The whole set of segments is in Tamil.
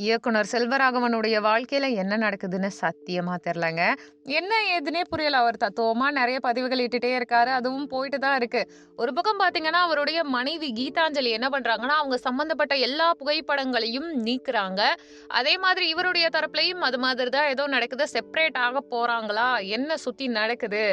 இயக்குனர் செல்வராகவனுடைய வாழ்க்கையில என்ன நடக்குதுன்னு சத்தியமா தெரியலங்க. என்ன ஏதுன்னே புரியல. அவர் தத்துவமா நெறைய பதிவுகள் இட்டுட்டே இருக்காரு. அதுவும் போயிட்டு தான் இருக்கு. ஒரு பக்கம் பார்த்தீங்கன்னா, அவருடைய மனைவி கீதாஞ்சலி என்ன பண்றாங்கன்னா, அவங்க சம்மந்தப்பட்ட எல்லா புகைப்படங்களையும் நீக்குறாங்க. அதே மாதிரி இவருடைய தரப்புலயும் அது மாதிரி தான் ஏதோ நடக்குது. செப்பரேட் ஆக போறாங்களா? என்ன சுத்தி நடக்குது?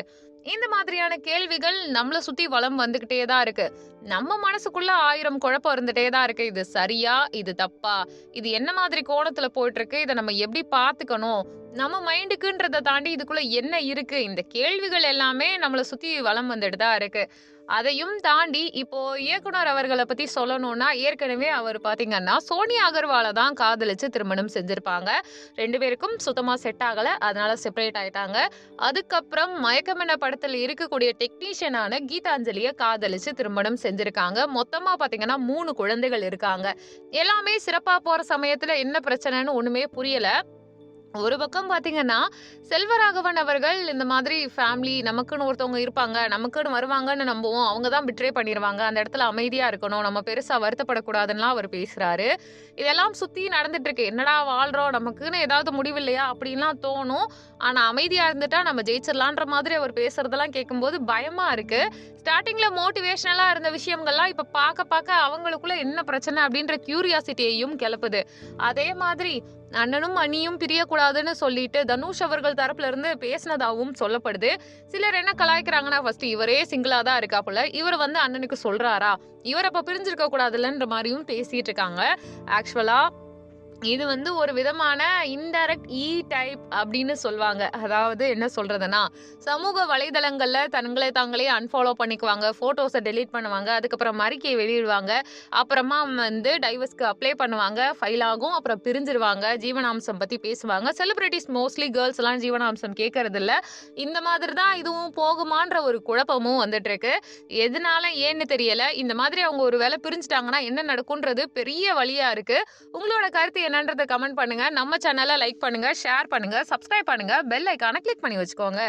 இந்த மாதிரியான கேள்விகள் நம்மள சுத்தி வலம் வந்துகிட்டே தான் இருக்கு. நம்ம மனசுக்குள்ள 1000 குழப்பம் இருந்துட்டே தான் இருக்கு. இது சரியா? இது தப்பா? இது என்ன மாதிரி கோணத்துல போயிட்டுருக்கு? இத நம்ம எப்படி பார்த்துக்கணும்? நம்ம மைண்டுக்குன்றத தாண்டி இதுக்குள்ள என்ன இருக்கு? இந்த கேள்விகள் எல்லாமே நம்மள சுத்தி வலம் வந்துட்டு தான் இருக்கு. அதையும் தாண்டி இப்போ இயக்குனர் அவர்கள பத்தி சொல்லணும்னா, ஏற்கனவே அவர் பார்த்தீங்கன்னா, சோனியா அகர்வால தான் காதலிச்சு திருமணம் செஞ்சிருப்பாங்க. 2 பேருக்கும் சுத்தமா செட் ஆகல. அதனால செப்பரேட் ஆயிட்டாங்க. அதுக்கப்புறம் மயக்கமென்ன படத்துல இருக்கக்கூடிய டெக்னீஷியனான கீதாஞ்சலிய காதலிச்சு திருமணம் செஞ்சிருக்காங்க. மொத்தமா பார்த்தீங்கன்னா 3 குழந்தைகள் இருக்காங்க. எல்லாமே சிறப்பா போற சமயத்துல என்ன பிரச்சனைன்னு ஒண்ணுமே புரியல. ஒரு பக்கம் பார்த்தீங்கன்னா, செல்வராகவன் அவர்கள் இந்த மாதிரி ஃபேமிலி நமக்குன்னு ஒருத்தவங்க இருப்பாங்க. நமக்குன்னு வருவாங்கன்னு நம்புவோம். அவங்க தான் பிட்ரே பண்ணிருவாங்க. அந்த இடத்துல அமைதியா இருக்கணும். நம்ம பெருசா வருத்தப்படக்கூடாதுன்னுலாம் அவர் பேசுறாரு. இதெல்லாம் சுத்தி நடந்துட்டு இருக்கு. என்னடா வாழ்றோம்? நமக்குன்னு ஏதாவது முடிவு இல்லையா? அப்படின்லாம் தோணும். ஆனா அமைதியா இருந்துட்டா நம்ம ஜெயிச்சிடலான்ற மாதிரி அவர் பேசுறதெல்லாம் கேட்கும்போது பயமா இருக்கு. ஸ்டார்ட்டிங்ல மோட்டிவேஷனலா இருந்த விஷயங்கள்லாம் இப்ப பாக்க பாக்க அவங்களுக்குள்ள என்ன பிரச்சனை அப்படின்ற கியூரியாசிட்டியையும் கிளப்புது. அதே மாதிரி அண்ணனும் அண்ணியும் பிரியக்கூடாதுன்னு சொல்லிட்டு தனுஷ் அவர்கள் தரப்புல இருந்து பேசினதாவும் சொல்லப்படுது. சிலர் என்ன கலாய்க்கிறாங்கன்னா, ஃபர்ஸ்ட் இவரே சிங்கிளா தான் இருக்காப்புல. இவர் வந்து அண்ணனுக்கு சொல்றாரா? இவர் அப்ப பிரிஞ்சிருக்க கூடாதுல்லன்ற மாரியும் பேசிட்டு இருக்காங்க. ஆக்சுவலா இது வந்து ஒரு விதமான இன்டைரக்ட் டைப் அப்படின்னு சொல்வாங்க. அதாவது என்ன சொல்றதுன்னா, சமூக வலைதளங்கள்ல தங்களை தாங்களே அன்ஃபாலோ பண்ணிக்குவாங்க. ஃபோட்டோஸ டெலீட் பண்ணுவாங்க. அதுக்கப்புறம் அறிக்கை வெளியிடுவாங்க. அப்புறமா வந்து டைவர்ஸ்க்கு அப்ளை பண்ணுவாங்க. ஃபைல் ஆகும். அப்புறம் பிரிஞ்சிருவாங்க. ஜீவனாம்சம் பத்தி பேசுவாங்க. செலிபிரிட்டீஸ் மோஸ்ட்லி கேர்ள்ஸ்லாம் ஜீவனாம்சம் கேட்கறதில்ல. இந்த மாதிரி தான் இதுவும் போகுமான்ற ஒரு குழப்பமும் வந்துட்டு இருக்கு. எதனால ஏன்னு தெரியல. இந்த மாதிரி அவங்க ஒரு வேளை பிரிஞ்சுட்டாங்கன்னா என்ன நடக்கும்ன்றது பெரிய வலியா இருக்கு. உங்களோட கருத்து என்னன்றத கமெண்ட் பண்ணுங்க. நம்ம சேனல லைக் பண்ணுங்க, ஷேர் பண்ணுங்க, சப்ஸ்கிரைப் பண்ணுங்க, பெல் ஐகான கிளிக் பண்ணி வச்சுக்கோங்க.